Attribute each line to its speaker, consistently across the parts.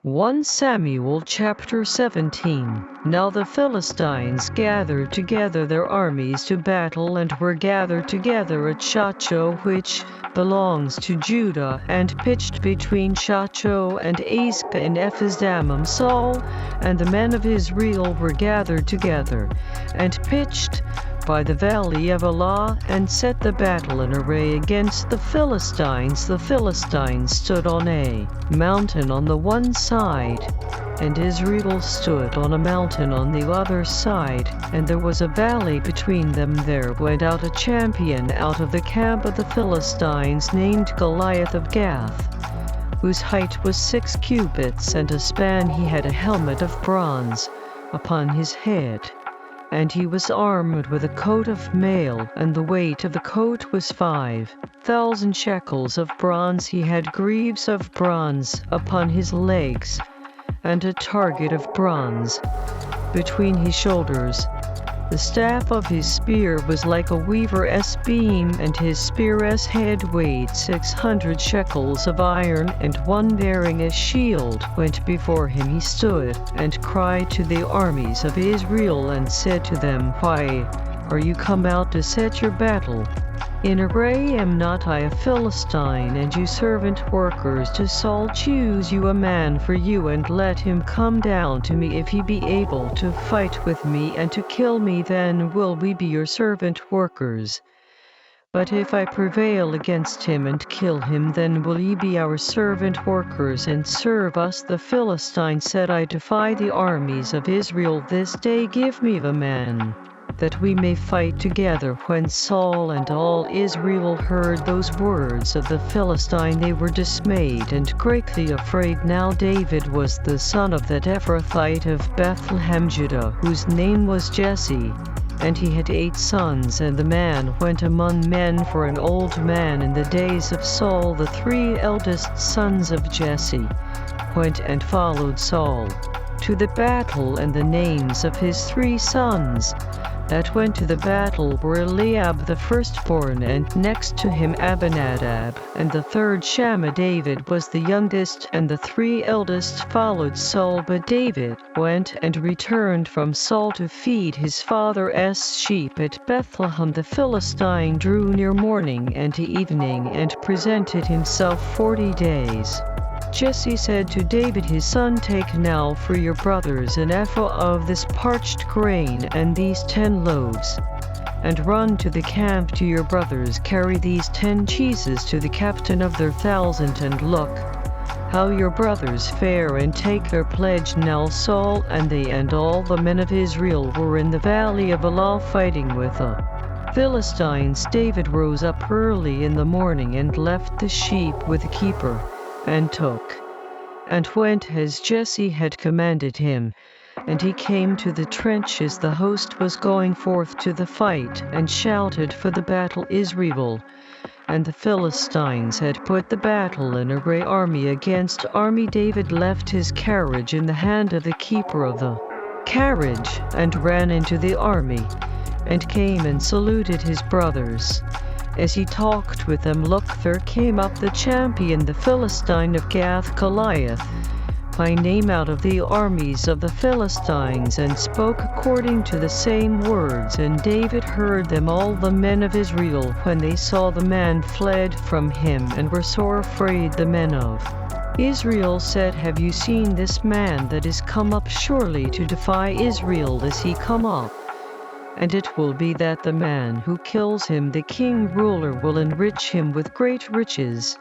Speaker 1: 1 Samuel chapter 17. Now the Philistines gathered together their armies to battle, and were gathered together at Shochoh, which belongs to Judah, and pitched between Shochoh and Azekah in Ephes-dammim. Saul and the men of Israel were gathered together, and pitched by the valley of Elah, and set the battle in array against the Philistines. The Philistines stood on a mountain on the one side, and Israel stood on a mountain on the other side, and there was a valley between them. There went out a champion out of the camp of the Philistines, named Goliath of Gath, whose height was 6 cubits and a span. He had a helmet of bronze upon his head, and he was armed with a coat of mail, and the weight of the coat was 5,000 shekels of bronze. He had greaves of bronze upon his legs, and a target of bronze between his shoulders. The staff of his spear was like a weaver's beam, and his spear's head weighed 600 shekels of iron, and one bearing a shield went before him. He stood and cried to the armies of Israel, and said to them, Why are you come out to set your battle in array? Am not I a Philistine, and you servant workers to Saul? Choose you a man for you, and let him come down to me. If he be able to fight with me and to kill me, then will we be your servant workers. But if I prevail against him and kill him, then will ye be our servant workers and serve us. The Philistine said, I defy the armies of Israel this day. Give me a man, that we may fight together. When Saul and all Israel heard those words of the Philistine, they were dismayed and greatly afraid. Now David was the son of that Ephrathite of Bethlehem, Judah, whose name was Jesse, and he had 8 sons. And the man went among men for an old man in the days of Saul. The 3 eldest sons of Jesse went and followed Saul to the battle, and the names of his 3 sons that went to the battle were Eliab the firstborn, and next to him Abinadab, and the 3rd Shammah. David was the youngest, and the 3 eldest followed Saul. But David went and returned from Saul to feed his father's sheep at Bethlehem. The Philistine drew near morning and evening, and presented himself 40 days. Jesse said to David his son, Take now for your brothers an ephah of this parched grain, and these 10 loaves, and run to the camp to your brothers. Carry these 10 cheeses to the captain of their 1,000, and look how your brothers fare, and take their pledge. Now Saul and they and all the men of Israel were in the valley of Elah fighting with the Philistines. David rose up early in the morning, and left the sheep with the keeper, and took and went as Jesse had commanded him. And he came to the trenches. The host was going forth to the fight, and shouted for the battle. Israel and the Philistines had put the battle in array, army against army. David left his carriage in the hand of the keeper of the carriage, and ran into the army, and came and saluted his brothers. As he talked with them, look, there came up the champion, the Philistine of Gath, Goliath by name, out of the armies of the Philistines, and spoke according to the same words. And David heard them. All the men of Israel, when they saw the man, fled from him, and were sore afraid. The men of Israel said, Have you seen this man that is come up? Surely to defy Israel is he come up. And it will be that the man who kills him, the king ruler, will enrich him with great riches,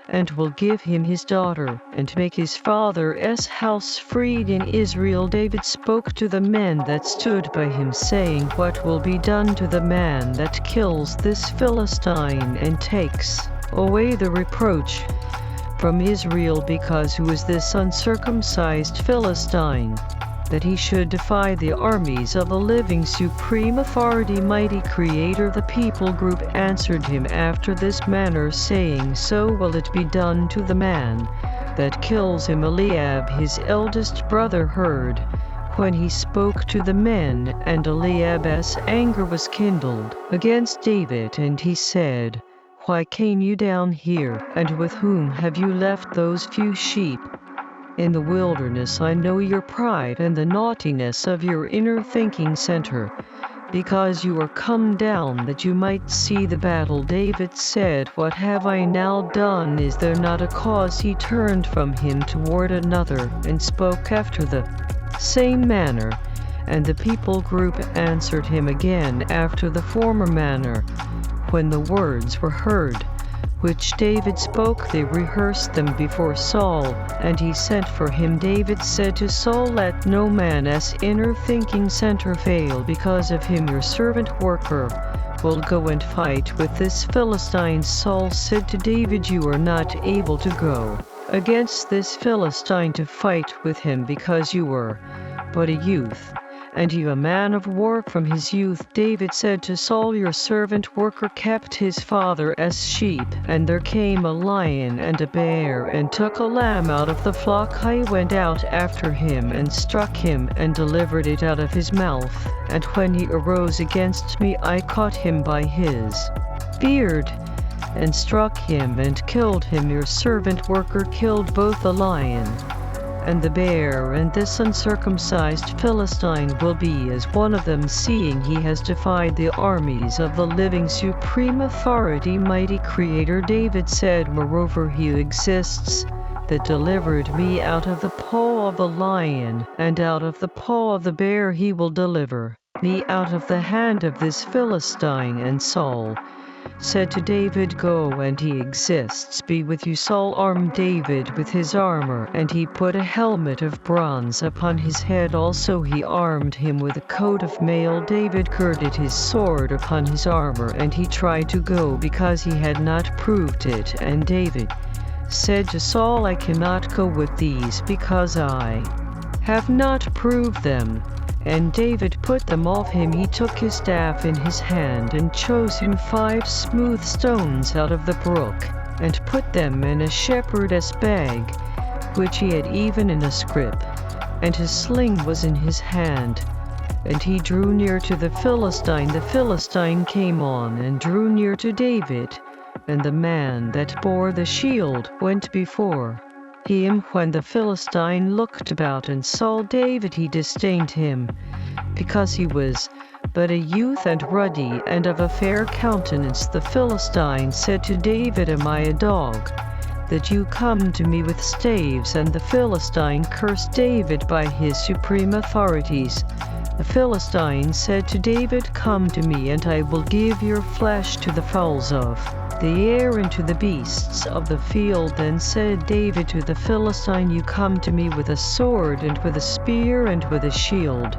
Speaker 1: and will give him his daughter, and make his father's house freed in Israel. David spoke to the men that stood by him, saying, What will be done to the man that kills this Philistine, and takes away the reproach from Israel? Because who is this uncircumcised Philistine, that he should defy the armies of the living? Supreme authority, mighty creator. The people group answered him after this manner, saying, So will it be done to the man that kills him. Eliab his eldest brother heard when he spoke to the men, and Eliab's anger was kindled against David, and he said, Why came you down here, and with whom have you left those few sheep? In the wilderness I know your pride and the naughtiness of your inner thinking center, because you are come down that you might see the battle. David said, "What have I now done? Is there not a cause?" He turned from him toward another and spoke after the same manner. And the people group answered him again after the former manner. When the words were heard, which David spoke, they rehearsed them before Saul, and he sent for him. David said to Saul, "Let no man's inner thinking center fail. Because of him your servant worker will go and fight with this Philistine." Saul said to David, "You are not able to go against this Philistine to fight with him, because you were but a youth, and you a man of war from his youth." David said to Saul, "Your servant worker kept his father's sheep, and there came a lion and a bear and took a lamb out of the flock. I went out after him and struck him and delivered it out of his mouth, and when he arose against me I caught him by his beard and struck him and killed him." Your servant worker killed both the lion and the bear, and this uncircumcised Philistine will be as one of them, seeing he has defied the armies of the living supreme authority, mighty creator. David said, "Moreover he exists that delivered me out of the paw of the lion, and out of the paw of the bear he will deliver me out of the hand of this Philistine." And Saul said to David, "Go, and he exists be with you." Saul armed David with his armor, and he put a helmet of bronze upon his head. Also he armed him with a coat of mail. David girded his sword upon his armor, and he tried to go because he had not proved it. And David said to Saul, "I cannot go with these, because I have not proved them." And David put them off him. He took his staff in his hand and chose him 5 smooth stones out of the brook, and put them in a shepherd's bag, which he had even in a scrip, and his sling was in his hand. And he drew near to the Philistine. The Philistine came on and drew near to David, and the man that bore the shield went before him. When the Philistine looked about and saw David, he disdained him, because he was but a youth and ruddy and of a fair countenance. The Philistine said to David, "Am I a dog, that you come to me with staves?" And the Philistine cursed David by his supreme authorities. The Philistine said to David, "Come to me, and I will give your flesh to the fowls of the air and to the beasts of the field." Then said David to the Philistine, "You come to me with a sword and with a spear and with a shield,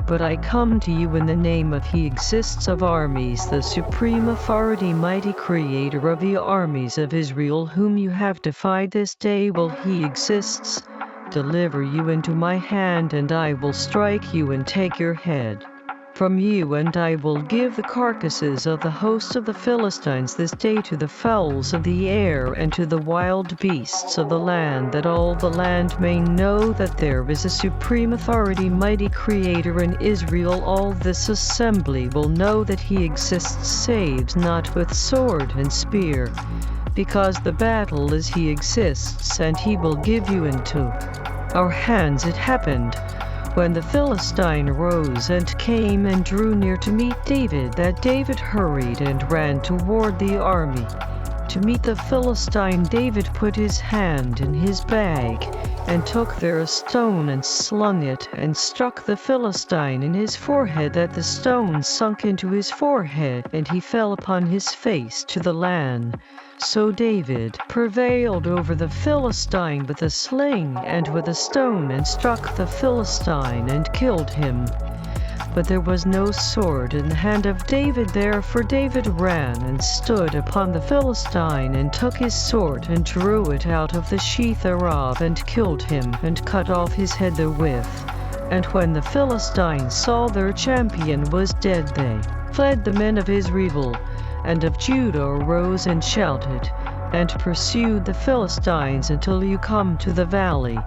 Speaker 1: but I come to you in the name of He exists of armies, the supreme authority, mighty creator of the armies of Israel, whom you have defied this day. Will He exists deliver you into my hand, and I will strike you and take your head from you, and I will give the carcasses of the host of the Philistines this day to the fowls of the air and to the wild beasts of the land, that all the land may know that there is a supreme authority, mighty creator in Israel. All this assembly will know that He exists, saves not with sword and spear, because the battle is He exists, and He will give you into our hands." It happened, when the Philistine rose and came and drew near to meet David, that David hurried and ran toward the army to meet the Philistine. David put his hand in his bag and took there a stone and slung it and struck the Philistine in his forehead, that the stone sunk into his forehead, and he fell upon his face to the land. So David prevailed over the Philistine with a sling and with a stone, and struck the Philistine and killed him. But there was no sword in the hand of David there, for David ran and stood upon the Philistine, and took his sword and drew it out of the sheath thereof, and killed him, and cut off his head therewith. And when the Philistines saw their champion was dead, they fled. The men of Israel and of Judah arose and shouted, and pursued the Philistines until you come to the valley,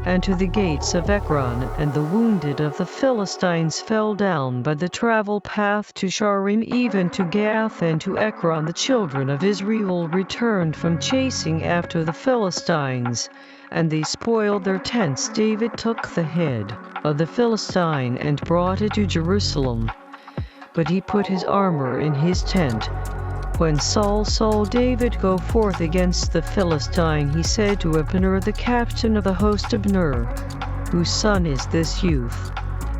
Speaker 1: and to the gates of Ekron, and the wounded of the Philistines fell down by the travel path to Sharim, even to Gath and to Ekron. The children of Israel returned from chasing after the Philistines, and they spoiled their tents. David took the head of the Philistine and brought it to Jerusalem, but he put his armor in his tent. When Saul saw David go forth against the Philistine, he said to Abner the captain of the host, Abner, whose son is this youth?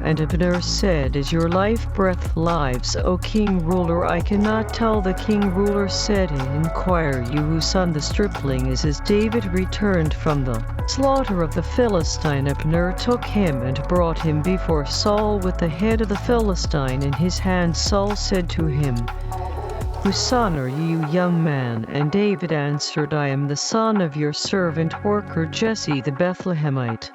Speaker 1: And Abner said, As your life breath lives, O king ruler. I cannot tell. The king ruler said, Inquire you whose son the stripling is. As David returned from the slaughter of the Philistine, Abner took him and brought him before Saul with the head of the Philistine in his hand. Saul said to him, Whose son are you, young man? And David answered, I am the son of your servant worker Jesse the Bethlehemite.